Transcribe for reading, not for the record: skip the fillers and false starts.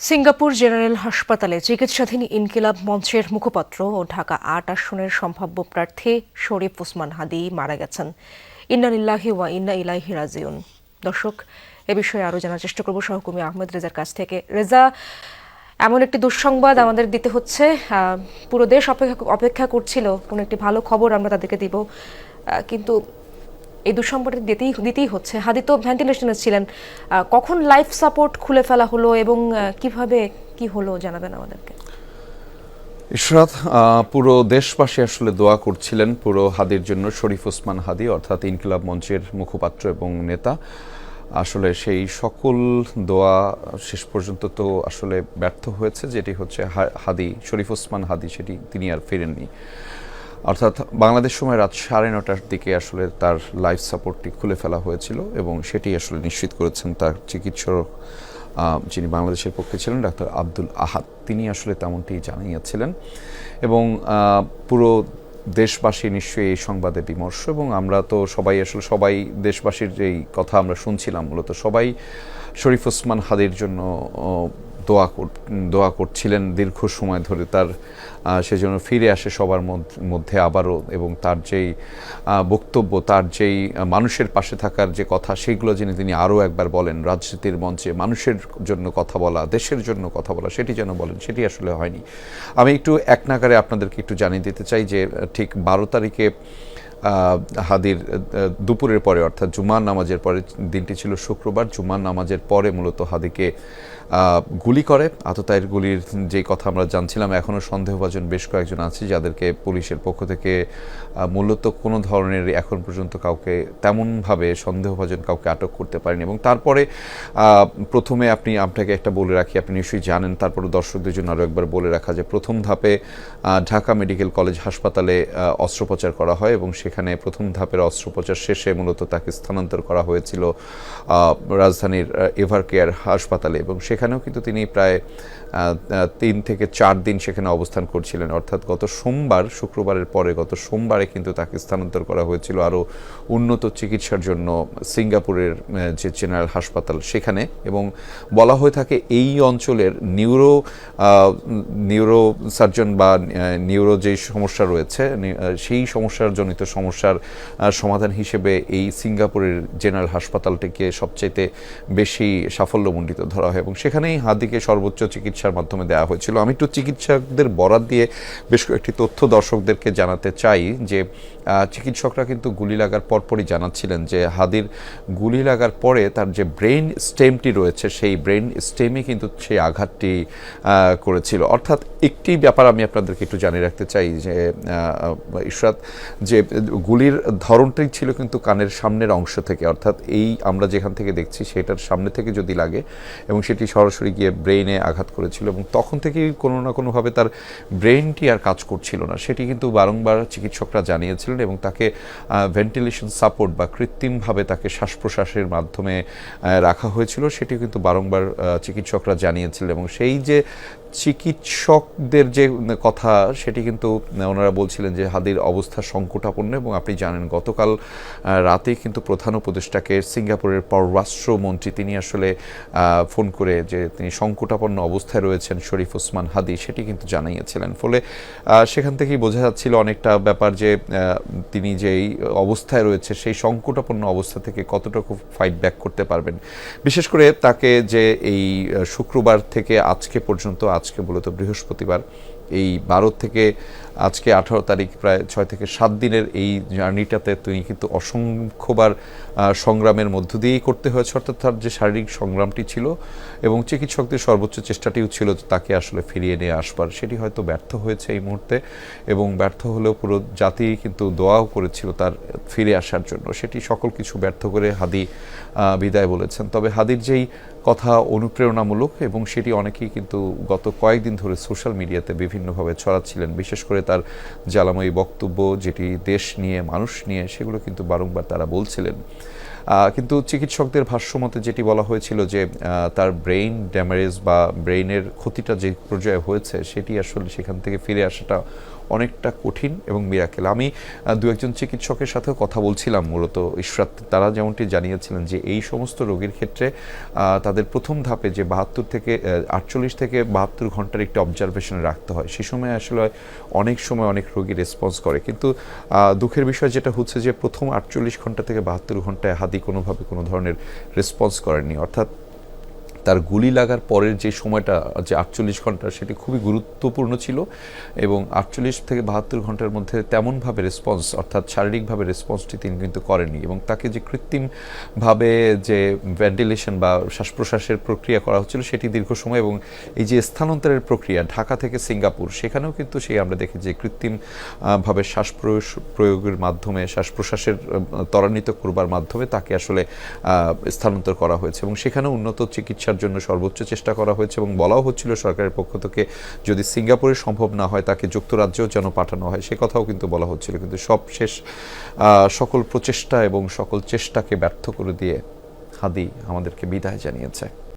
Singapore general হাসপাতালে চিকিৎসাধীন ইনকিলাব মঞ্চের মুখপাত্র ও ঢাকা-৮ আসনের সম্ভাব্য প্রার্থী শরীফ ওসমান হাদী মারা গেছেন। ইন্না লিল্লাহি ওয়া ইন্না ইলাইহি রাজিউন। দর্শক, এ বিষয়ে আরও জানার চেষ্টা করব সহকর্মী আহমেদ রেজার কাছ থেকে। রেজা, এমন একটি দুঃসংবাদ আমাদের দিতে হচ্ছে। পুরো দেশ অপেক্ষা করছিল কোনো একটি ভালো খবর আমরা তাদেরকে দিব, কিন্তু এই দুঃসংবাদটা দিতেই হচ্ছে। হাদি তো ভেন্টিলেশনে ছিলেন, কখন লাইফ সাপোর্ট খুলে ফেলা হলো এবং কিভাবে কি হলো জানাবেন আমাদেরকে। ইশরাত, পুরো দেশবাসী আসলে দোয়া করছিলেন পুরো হাদির জন্য। শরীফ ওসমান হাদী অর্থাৎ ইনকিলাব মঞ্চের মুখপাত্র এবং নেতা, আসলে সেই সকল দোয়া শেষ পর্যন্ত তো আসলে ব্যর্থ হয়েছে। যেটি হচ্ছে হাদী, শরীফ ওসমান হাদী, সেটি তিনি আর ফেরেননি। অর্থাৎ বাংলাদেশ সময় রাত 9:30টার দিকে আসলে তার লাইফ সাপোর্টটি খুলে ফেলা হয়েছিল এবং সেটি আসলে নিশ্চিত করেছেন তার চিকিৎসক, যিনি বাংলাদেশের পক্ষে ছিলেন, ডাক্তার আব্দুল আহাদ। তিনি আসলে তেমনটি জানিয়েছিলেন এবং পুরো দেশবাসী নিশ্চয়ই এই সংবাদে বিমর্ষ। এবং আমরা তো সবাই দেশবাসীর যেই কথা আমরা শুনছিলাম, মূলত সবাই শরীফ ওসমান হাদীর জন্য দোয়া করছিলেন দীর্ঘ সময় ধরে, তার সেজন্য ফিরে আসে সবার মধ্যে আবারও, এবং তার যেই বক্তব্য, তার যেই মানুষের পাশে থাকার যে কথা, সেগুলো যিনি তিনি আরও একবার বলেন। রাজনীতির মঞ্চে মানুষের জন্য কথা বলা, দেশের জন্য কথা বলা, সেটি যেন বলেন, সেটি আসলে হয়নি। আমি একটু এক নাগারে আপনাদেরকে একটু জানিয়ে দিতে চাই যে ঠিক 12 তারিখে হাদির দুপুরের পরে, অর্থাৎ জুমার নামাজের পরে, দিনটি ছিল শুক্রবার, জুমার নামাজের পরে মূলত হাদিকে গুলি করে। আততায়ীর গুলির যে কথা আমরা জানছিলাম, এখনও সন্দেহভাজন বেশ কয়েকজন আছে যাদেরকে পুলিশের পক্ষ থেকে মূলত কোনো ধরনের এখন পর্যন্ত কাউকে তেমনভাবে সন্দেহভাজন কাউকে আটক করতে পারেনি। এবং তারপরে প্রথমে আপনাকে একটা বলে রাখি, আপনি নিশ্চয়ই জানেন, তারপরে দর্শকদের জন্য আরও একবার বলে রাখা, যে প্রথম ধাপে ঢাকা মেডিকেল কলেজ হাসপাতালে অস্ত্রোপচার করা হয় এবং সেখানে প্রথম ধাপের অস্ত্রোপচার শেষে মূলত তাকে স্থানান্তর করা হয়েছিল রাজধানীর এভারকেয়ার হাসপাতালে, এবং সেখানেও কিন্তু তিনি প্রায় 3 থেকে 4 দিন সেখানে অবস্থান করছিলেন। অর্থাৎ গত সোমবার, শুক্রবারের পরে গত সোমবারে কিন্তু তাকে স্থানান্তর করা হয়েছিল আরও উন্নত চিকিৎসার জন্য সিঙ্গাপুরের যে জেনারেল হাসপাতাল সেখানে। এবং বলা হয়ে থাকে এই অঞ্চলের নিউরো সার্জন বা নিউরো যেই সমস্যা রয়েছে, সেই সমস্যার জনিত সমস্যার সমাধান হিসেবে এই সিঙ্গাপুরের জেনারেল হাসপাতালটিকে সবচাইতে বেশি সাফল্যমণ্ডিত ধরা হয় এবং সেখানেই হাদিকে সর্বোচ্চ চিকিৎসার মাধ্যমে দেওয়া হয়েছিল। আমি একটু চিকিৎসকদের বরাত দিয়ে বেশ কয়েকটি তথ্য দর্শকদেরকে জানাতে চাই যে চিকিৎসকরা কিন্তু গুলি লাগার পরপরই জানাচ্ছিলেন যে হাদির গুলি লাগার পরে তার যে ব্রেন স্টেমটি রয়েছে, সেই ব্রেন স্টেমে কিন্তু সেই আঘাতটি করেছিল। অর্থাৎ একটি ব্যাপার আমি আপনাদেরকে একটু জানিয়ে রাখতে চাই যে ইশরাত, যে গুলির ধরনটাই ছিল কিন্তু কানের সামনের অংশ থেকে, অর্থাৎ এই আমরা যেখান থেকে দেখছি সেটার সামনে থেকে যদি লাগে এবং সেটি সরাসরি গিয়ে ব্রেইনে আঘাত করেছিল এবং তখন থেকেই কোনো না কোনোভাবে তার ব্রেনটি আর কাজ করছিল না, সেটি কিন্তু বারংবার চিকিৎসকরা জানিয়েছিলেন এবং তাকে ভেন্টিলেশন সাপোর্ট বা কৃত্রিমভাবে তাকে শ্বাস প্রশ্বাসের মাধ্যমে রাখা হয়েছিল, সেটি কিন্তু বারংবার চিকিৎসকরা জানিয়েছিলেন। এবং সেই যে চিকিৎসকদের যে কথা, সেটি কিন্তু ওনারা বলছিলেন যে হাদির অবস্থা সংকটাপন্ন। এবং আপনি জানেন গতকাল রাতেই কিন্তু প্রধান উপদেষ্টাকে সিঙ্গাপুরের পররাষ্ট্রমন্ত্রী তিনি আসলে ফোন করে যে তিনি সংকটাপন্ন অবস্থায় রয়েছেন শরীফ ওসমান হাদী, সেটি কিন্তু জানিয়েছিলেন। ফলে সেখান থেকেই বোঝা যাচ্ছিল অনেকটা ব্যাপার যে তিনি যেই অবস্থায় রয়েছে সেই সংকটাপন্ন অবস্থা থেকে কতটুকু ফাইট ব্যাক করতে পারবেন। বিশেষ করে তাকে যে এই শুক্রবার থেকে আজকে পর্যন্ত, আজকে মূলত বৃহস্পতিবার, এই 12 থেকে আজকে 18 তারিখ, প্রায় 6 থেকে 7 দিনের এই জার্নিটাতে তিনি কিন্তু অসংখ্যবার সংগ্রামের মধ্য দিয়েই করতে হয়েছে। অর্থাৎ তার যে শারীরিক সংগ্রামটি ছিল এবং চিকিৎসকদের সর্বোচ্চ চেষ্টাটিও ছিল তাকে আসলে ফিরিয়ে নিয়ে আসবার, সেটি হয়তো ব্যর্থ হয়েছে এই মুহূর্তে। এবং ব্যর্থ হলেও পুরো জাতি কিন্তু দোয়াও করেছিল তার ফিরে আসার জন্য। সেটি সকল কিছু ব্যর্থ করে হাদী বিদায় বলেছেন। তবে হাদির যেই কথা অনুপ্রেরণামূলক এবং সেটি অনেকেই কিন্তু গত কয়েকদিন ধরে সোশ্যাল মিডিয়াতে বিভিন্নভাবে ছড়াচ্ছিলেন, বিশেষ করে তার জ্বালাময়ী বক্তব্য যেটি দেশ নিয়ে, মানুষ নিয়ে, সেগুলো কিন্তু বারংবার তারা বলছিলেন। কিন্তু চিকিৎসকদের ভাষ্যমতে যেটি বলা হয়েছিল যে তার ব্রেইন ড্যামেজ বা ব্রেইনের ক্ষতিটা যে পর্যায়ে হয়েছে, সেটি আসলে সেখান থেকে ফিরে আসাটা অনেকটা কঠিন এবং মিরাকেল। আমি দু একজন চিকিৎসকের সাথেও কথা বলছিলাম, মূলত ইশরাত, তারা যেমনটি জানিয়েছিলেন যে এই সমস্ত রোগীর ক্ষেত্রে তাদের প্রথম ধাপে যে 48 থেকে 72 ঘন্টার একটি অবজারভেশনে রাখতে হয়, সে সময় আসলে অনেক সময় অনেক রোগী রেসপন্স করে, কিন্তু দুঃখের বিষয় যেটা হচ্ছে যে প্রথম 48 ঘন্টা থেকে 72 ঘন্টায় হাদি কোনোভাবে কোনো ধরনের রেসপন্স করেনি। অর্থাৎ তার গুলি লাগার পরের যে সময়টা, যে 48 ঘন্টা, সেটি খুবই গুরুত্বপূর্ণ ছিল এবং 48 থেকে 72 ঘন্টার মধ্যে তেমনভাবে রেসপন্স, অর্থাৎ শারীরিকভাবে রেসপন্সটি তিনি কিন্তু করেননি এবং তাকে যে কৃত্রিমভাবে যে ভেন্টিলেশন বা শ্বাস প্রশ্বাসের প্রক্রিয়া করা হচ্ছিল সেটি দীর্ঘ সময়, এবং এই যে স্থানান্তরের প্রক্রিয়া ঢাকা থেকে সিঙ্গাপুর, সেখানেও কিন্তু সেই আমরা দেখি যে কৃত্রিমভাবে শ্বাস প্রয়োগের মাধ্যমে, শ্বাস প্রশ্বাসের ত্বরান্বিত করবার মাধ্যমে তাকে আসলে স্থানান্তর করা হয়েছে এবং সেখানে উন্নত চিকিৎসার জন্য সর্বোচ্চ চেষ্টা করা হয়েছে এবং বলাও হচ্ছিল সরকারের পক্ষ থেকে যদি সিঙ্গাপুরে সম্ভব না হয় তাকে যুক্তরাজ্যেও যেন পাঠানো হয়, সে কথাও কিন্তু বলা হচ্ছিল। কিন্তু সবশেষ সকল প্রচেষ্টা এবং সকল চেষ্টাকে ব্যর্থ করে দিয়ে হাদি আমাদেরকে বিদায় জানিয়েছে।